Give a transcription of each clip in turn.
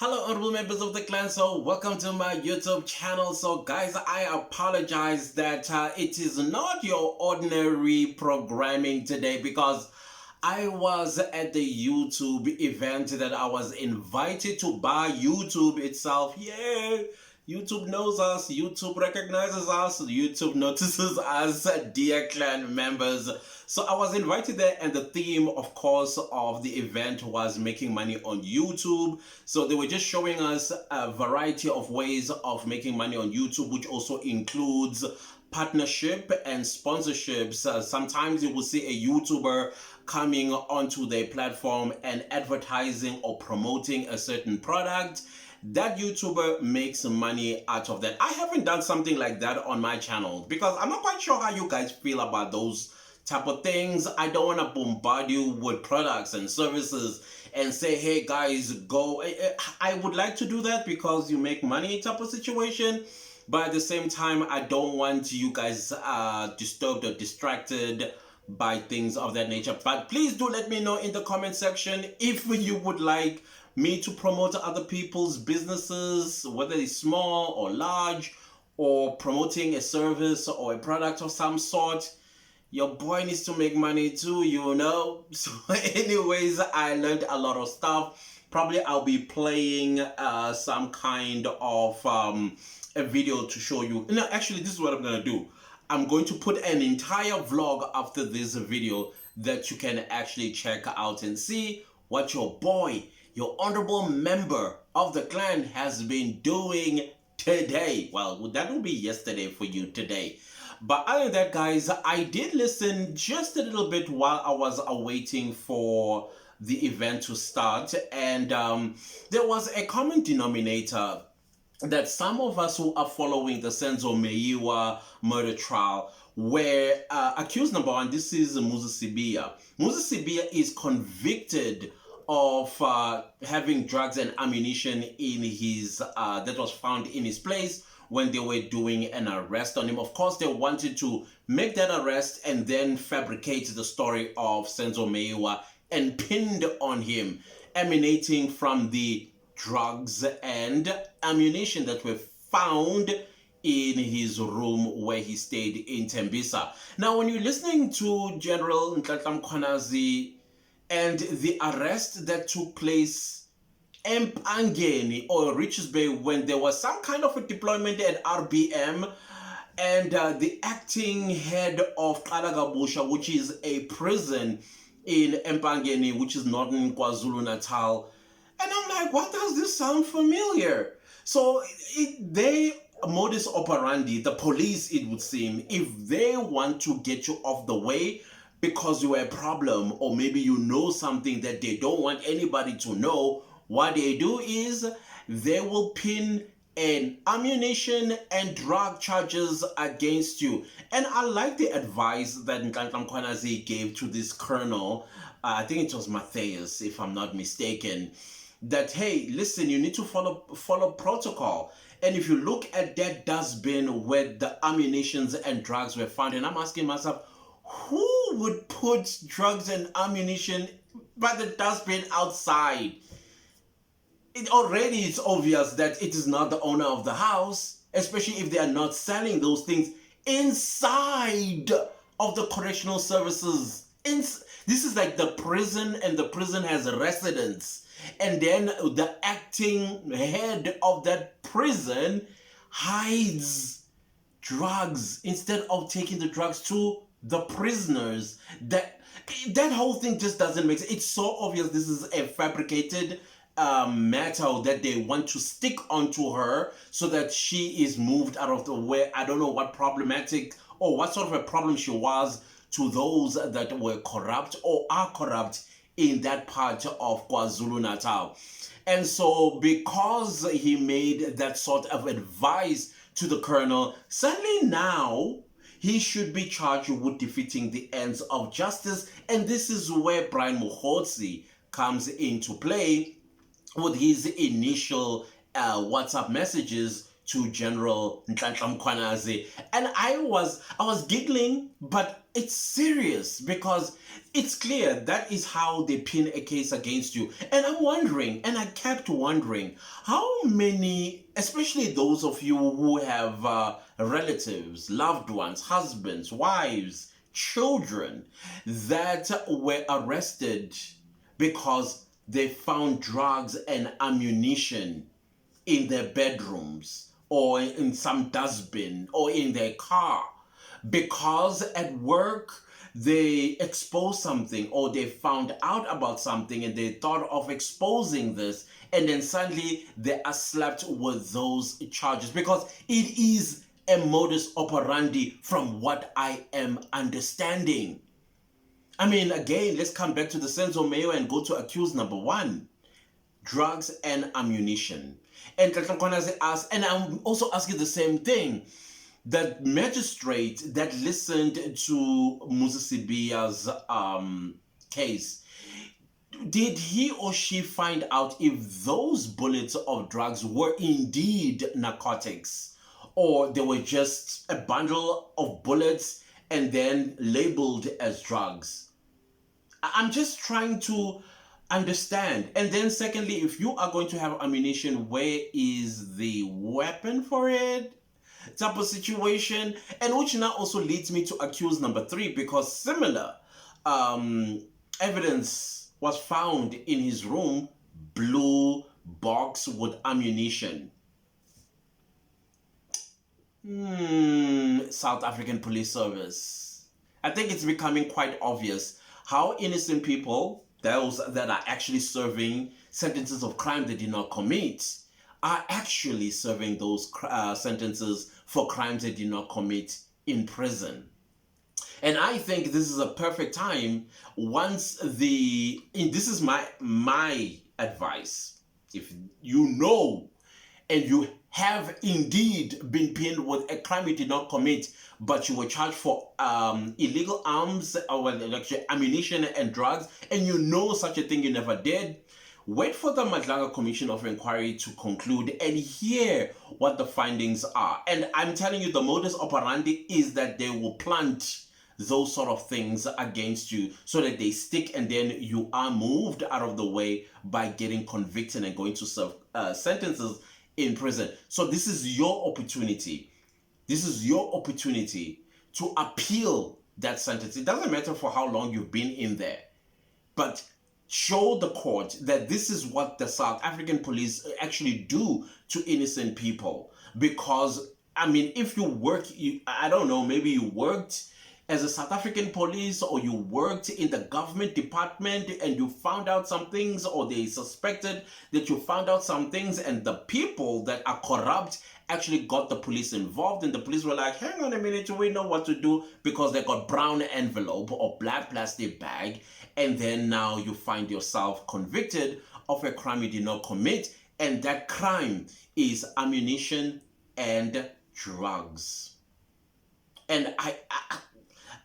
Hello honorable members of the clan, so welcome to my YouTube channel. So guys, I apologize that it is not your ordinary programming today because I was at the YouTube event that I was invited to by YouTube itself. Yeah, YouTube knows us, YouTube recognizes us, YouTube notices us, dear clan members. So I was invited there, and the theme, of course, of the event was making money on YouTube. So they were just showing us a variety of ways of making money on YouTube, which also includes partnership and sponsorships. Sometimes you will see a YouTuber coming onto their platform and advertising or promoting a certain product. That YouTuber makes money out of that. I haven't done something like that on my channel because I'm not quite sure how you guys feel about those type of things. I don't want to bombard you with products and services and say, hey guys, go. I would like to do that because you make money type of situation, but at the same time I don't want you guys disturbed or distracted by things of that nature. But please do let me know in the comment section if you would like me to promote other people's businesses, whether it's small or large, or promoting a service or a product of some sort. Your boy needs to make money too, you know. So anyways, I learned a lot of stuff. Probably I'll be playing some kind of a video to show you. No, actually, this is what I'm gonna do. I'm going to put an entire vlog after this video that you can actually check out and see what your boy, your honorable member of the clan, has been doing today. Well, that will be yesterday for you today. But other than that, guys, I did listen just a little bit while I was awaiting for the event to start. And there was a common denominator that some of us who are following the Senzo Meyiwa murder trial were accused. Number one, this is Mkhwanazi. Mkhwanazi is convicted of having drugs and ammunition in his that was found in his place when they were doing an arrest on him. Of course, they wanted to make that arrest and then fabricate the story of Senzo Meyiwa and pinned on him, emanating from the drugs and ammunition that were found in his room where he stayed in Tembisa. Now, when you're listening to General Nhlanhla Mkhwanazi and the arrest that took place Empangeni or Richards Bay, when there was some kind of a deployment at RBM, and the acting head of Kalagabusha, which is a prison in Empangeni, which is northern KwaZulu-Natal. And I'm like, what does this sound familiar? So they modus operandi, the police, it would seem, if they want to get you off the way because you are a problem, or maybe you know something that they don't want anybody to know, what they do is they will pin an ammunition and drug charges against you. And I like the advice that Nhlanhla Mkhwanazi gave to this colonel, I think it was Matthias, if I'm not mistaken, that, hey, listen, you need to follow protocol. And if you look at that dustbin where the ammunitions and drugs were found, and I'm asking myself, who would put drugs and ammunition by the dustbin outside? It's obvious that it is not the owner of the house, especially if they are not selling those things inside of the correctional services. This is like the prison, and the prison has residents. And then the acting head of that prison hides drugs instead of taking the drugs to the prisoners. That whole thing just doesn't make sense. It's so obvious this is a fabricated matter that they want to stick onto her so that she is moved out of the way. I don't know what problematic or what sort of a problem she was to those that were corrupt or are corrupt in that part of KwaZulu-Natal. And so because he made that sort of advice to the colonel, suddenly now he should be charged with defeating the ends of justice. And this is where Brian Mkhwanazi comes into play with his initial WhatsApp messages to General Nhlanhla Mkhwanazi. And I was giggling, but it's serious because it's clear that is how they pin a case against you. And I'm wondering, and I kept wondering, how many, especially those of you who have relatives, loved ones, husbands, wives, children that were arrested because they found drugs and ammunition in their bedrooms or in some dustbin or in their car because at work they exposed something or they found out about something and they thought of exposing this, and then suddenly they are slapped with those charges because it is a modus operandi from what I am understanding. I mean, again, let's come back to the Senzo Meyiwa and go to accused number one: drugs and ammunition. And Nhlanhla Mkhwanazi asked, and I'm also asking the same thing, that magistrate that listened to Musisibia's case, did he or she find out if those bullets of drugs were indeed narcotics, or they were just a bundle of bullets and then labeled as drugs? I'm just trying to understand. And then secondly, if you are going to have ammunition, where is the weapon for it? Type of situation. And which now also leads me to accuse number three, because similar evidence was found in his room, blue box with ammunition. South African Police Service. I think it's becoming quite obvious how innocent people, those that are actually serving sentences of crime they did not commit, are actually serving those sentences for crimes they did not commit in prison. And I think this is a perfect time once this is my advice. If you know and you have indeed been pinned with a crime you did not commit, but you were charged for illegal arms or actually ammunition and drugs, and you know such a thing you never did, wait for the Nhlanhla Commission of Inquiry to conclude and hear what the findings are. And I'm telling you, the modus operandi is that they will plant those sort of things against you so that they stick, and then you are moved out of the way by getting convicted and going to serve sentences in prison. So this is your opportunity. This is your opportunity to appeal that sentence. It doesn't matter for how long you've been in there, but show the court that this is what the South African police actually do to innocent people. Because, I mean, if you work, I don't know, maybe you worked as a South African police, or you worked in the government department and you found out some things, or they suspected that you found out some things, and the people that are corrupt actually got the police involved, and the police were like, hang on a minute, we know what to do, because they got brown envelope or black plastic bag, and then now you find yourself convicted of a crime you did not commit, and that crime is ammunition and drugs. And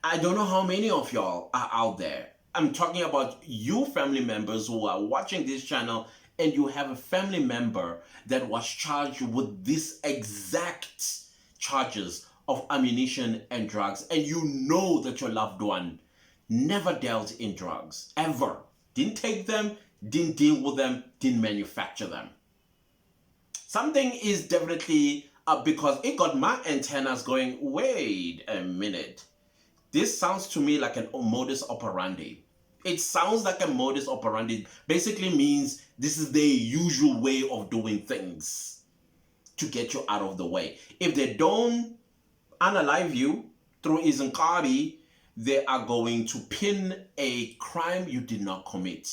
I don't know how many of y'all are out there. I'm talking about you family members who are watching this channel, and you have a family member that was charged with these exact charges of ammunition and drugs, and you know that your loved one never dealt in drugs, ever. Didn't take them, didn't deal with them, didn't manufacture them. Something is definitely up, because it got my antennas going, wait a minute. This sounds to me like a modus operandi. It sounds like a modus operandi. Basically means this is their usual way of doing things to get you out of the way. If they don't unalive you through Izinkabi, they are going to pin a crime you did not commit.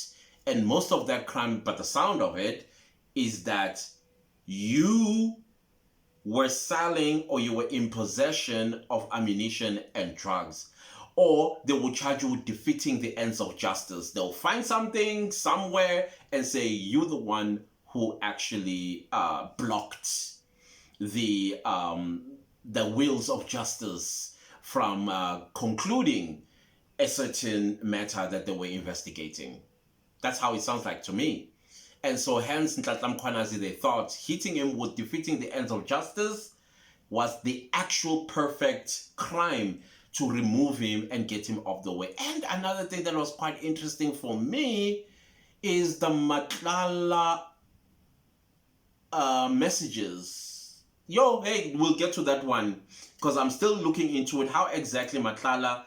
And most of that crime, but the sound of it, is that you were selling or you were in possession of ammunition and drugs. Or they will charge you with defeating the ends of justice. They'll find something somewhere and say you're the one who actually blocked the wheels of justice from concluding a certain matter that they were investigating. That's how it sounds like to me. And so hence Nhlanhla Mkhwanazi, they thought hitting him with defeating the ends of justice was the actual perfect crime to remove him and get him off the way. And another thing that was quite interesting for me is the Nhlanhla messages. Hey, we'll get to that one because I'm still looking into it. How exactly Nhlanhla,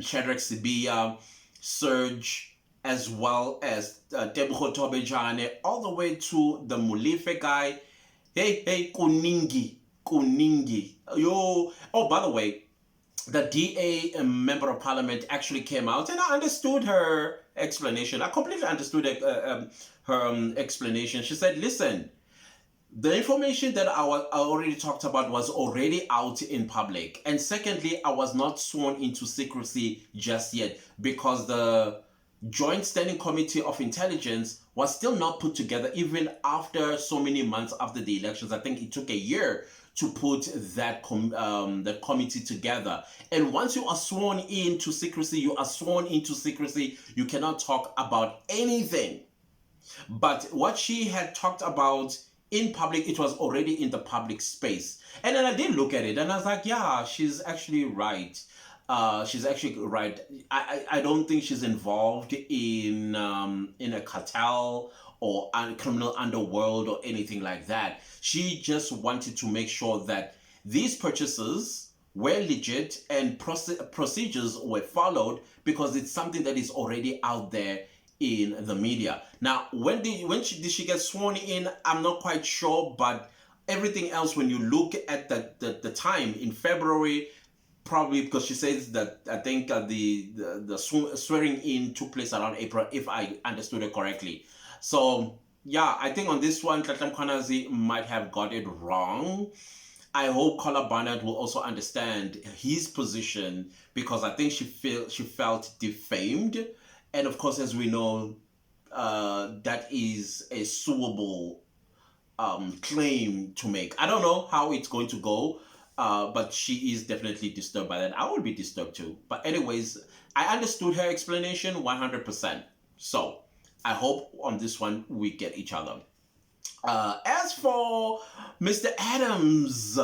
Shadrach Sibiya, Serge, as well as Tebogo Tobejane, all the way to the Molefe guy. Hey, Kuningi. Oh, by the way, the DA member of parliament actually came out, and I understood her explanation. I completely understood her explanation. She said, listen, the information that I already talked about was already out in public. And secondly, I was not sworn into secrecy just yet because the Joint Standing Committee of Intelligence was still not put together even after so many months after the elections. I think it took a year to put that committee together. And once you are sworn into secrecy, you are sworn into secrecy. You cannot talk about anything. But what she had talked about in public, it was already in the public space. And then I did look at it and I was like, yeah, she's actually right. She's actually right. I don't think she's involved in a cartel or a criminal underworld or anything like that. She just wanted to make sure that these purchases were legit and procedures were followed because it's something that is already out there in the media. Now, did she get sworn in? I'm not quite sure, but everything else, when you look at the time in February, probably because she says that I think the swearing in took place around April, if I understood it correctly. So yeah, I think on this one, Nhlanhla Mkhwanazi might have got it wrong. I hope Collar Barnett will also understand his position because I think she felt defamed. And of course, as we know, that is a suable claim to make. I don't know how it's going to go, but she is definitely disturbed by that. I would be disturbed too. But anyways, I understood her explanation 100%. So I hope on this one we get each other. As for Mr. Adams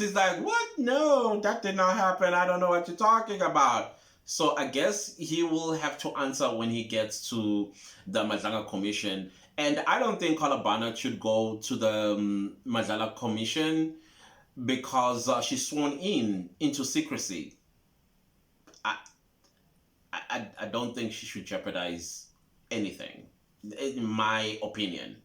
is like, what? No, that did not happen. I don't know what you're talking about. So I guess he will have to answer when he gets to the Madlanga Commission. And I don't think Collar Barnett should go to the Madlanga Commission because she's sworn into secrecy. I don't think she should jeopardize anything, in my opinion.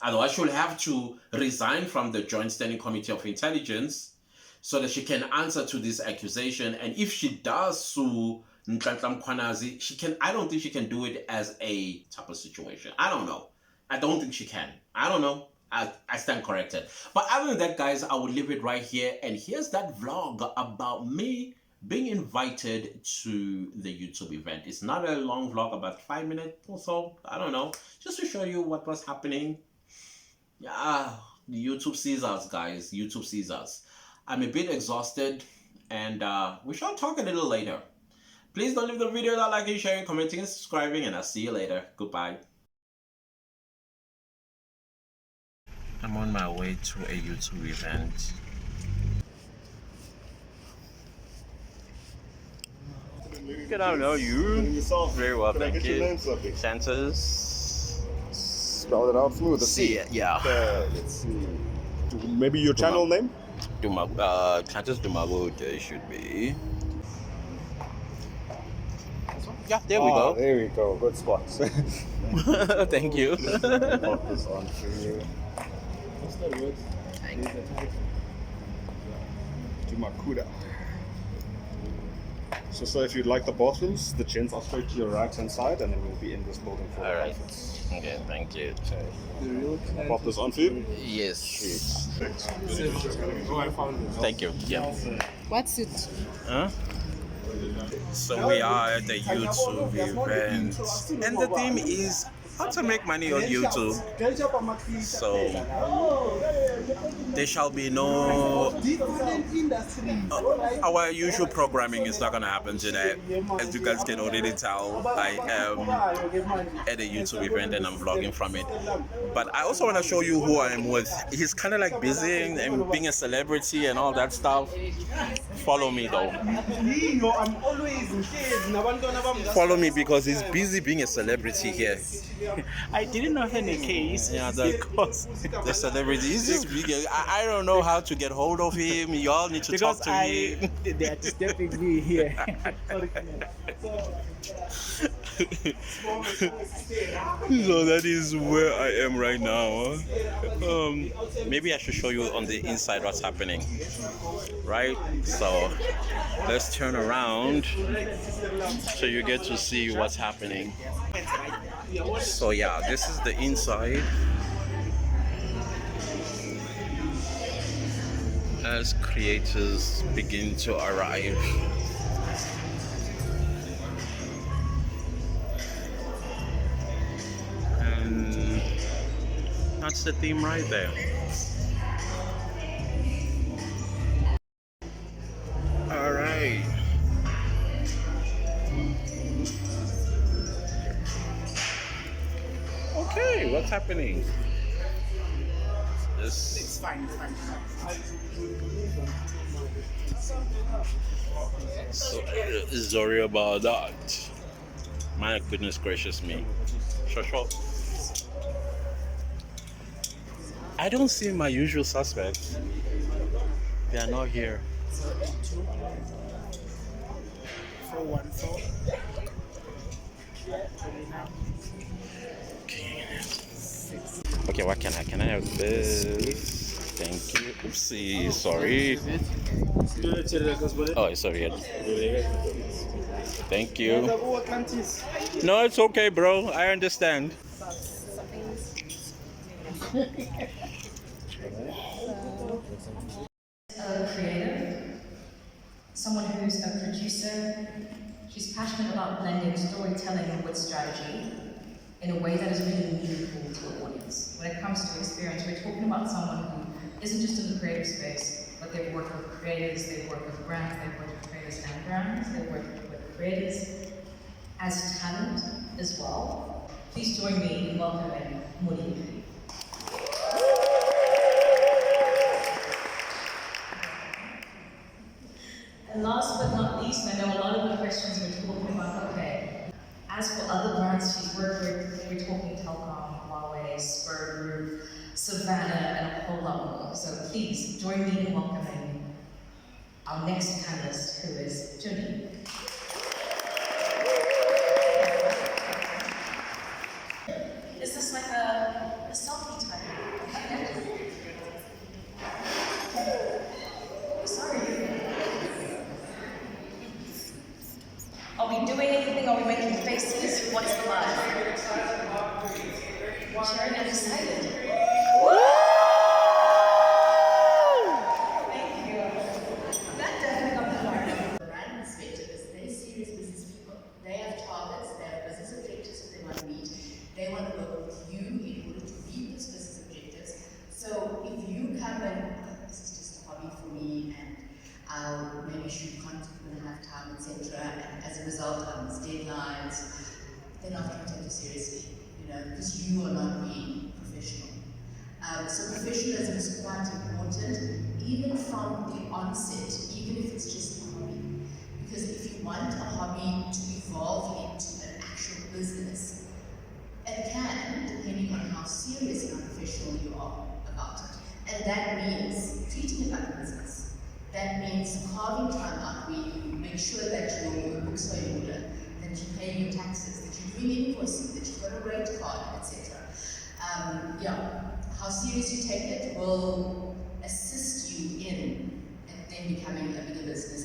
Otherwise, she'll have to resign from the Joint Standing Committee of Intelligence so that she can answer to this accusation. And if she does sue Nhlanhla Mkhwanazi, I don't think she can do it as a type of situation. I don't know. I don't think she can. I don't know. I stand corrected. But other than that, guys, I will leave it right here. And here's that vlog about me being invited to the YouTube event. It's not a long vlog, about 5 minutes or so. I don't know. Just to show you what was happening. Yeah, YouTube sees us, guys. YouTube sees us. I'm a bit exhausted, and we shall talk a little later. Please don't leave the video without liking, sharing, commenting, and subscribing, and I'll see you later. Goodbye. I'm on my way to a YouTube event. Good, I know you. Very well, thank you. Santos. Spell it out smooth. See it, yeah. Let's see. Maybe your channel name? Santos Dumago, it should be. Yeah, there we go. There we go. Good spot. Thank you. Pop this on for you. Dumakuda. So if you'd like the bottoms, the chins are straight to your right hand side, and then we'll be in this building for Alright. Okay, thank you. Pop this on for you? Yes. Thank you. Yeah. What's it? Huh? So we are at the YouTube event, and the theme is how to make money on YouTube. So there shall be no our usual programming is not gonna happen today. As you guys can already tell, I am at a YouTube event and I'm vlogging from it. But I also want to show you who I am with. He's kind of like busy and being a celebrity and all that stuff. Follow me though. Follow me because he's busy being a celebrity here. I didn't know any case. Yeah, the celebrity. He's just big. I don't know how to get hold of him. You all need to talk to him. They are disturbing me here. So that is where I am right now. Maybe I should show you on the inside what's happening. Right? So let's turn around so you get to see what's happening. So yeah, this is the inside. As creators begin to arrive. And that's the theme right there. All right. Okay, what's happening? It's fine. So, sorry about that. My goodness gracious me. Sure. I don't see my usual suspects. They are not here. 414. Okay, what can I have this? Thank you. Oopsie, sorry. Oh, sorry. Thank you. No, it's okay, bro. I understand. A creative, someone who's a producer. She's passionate about blending storytelling with strategy in a way that is really meaningful to the audience. When it comes to experience, we're talking about someone who isn't just in the creative space, but they've worked with creators, they've worked with brands, they've worked with creators and brands, they've worked with creators as talent as well. Please join me in welcoming Modi. And last but not least, I know a lot of the questions we're talking about, okay. As for other brands she's worked with, we're talking Telkom, Huawei, Spur Group, Savannah, and a whole lot more. So please join me in welcoming our next panelist, who is Jody. Is this like a selfie type? Sorry. Are we doing anything? Are we making faces? What's the vibe? Sharing and excited. Thank you. That definitely got the heart. The brand perspective is they're serious business people. They have targets, they have business objectives that they want to meet. They want to work with you in order to meet those business objectives. So if you come and this is just a hobby for me and I'll maybe shoot content when I have time, etc. And as a result, I miss deadlines. They're not going to take you seriously, because you are not being professional. So professionalism is quite important, even from the onset, even if it's just a hobby. Because if you want a hobby to evolve into an actual business, it can, depending on how serious and how professional you are about it. And that means treating it like a business. That means carving time out where you make sure that your books are in order, that you pay your taxes, that you're doing invoicing, that you've got a rate card, etc. How serious you take it will assist you in then becoming a bigger business.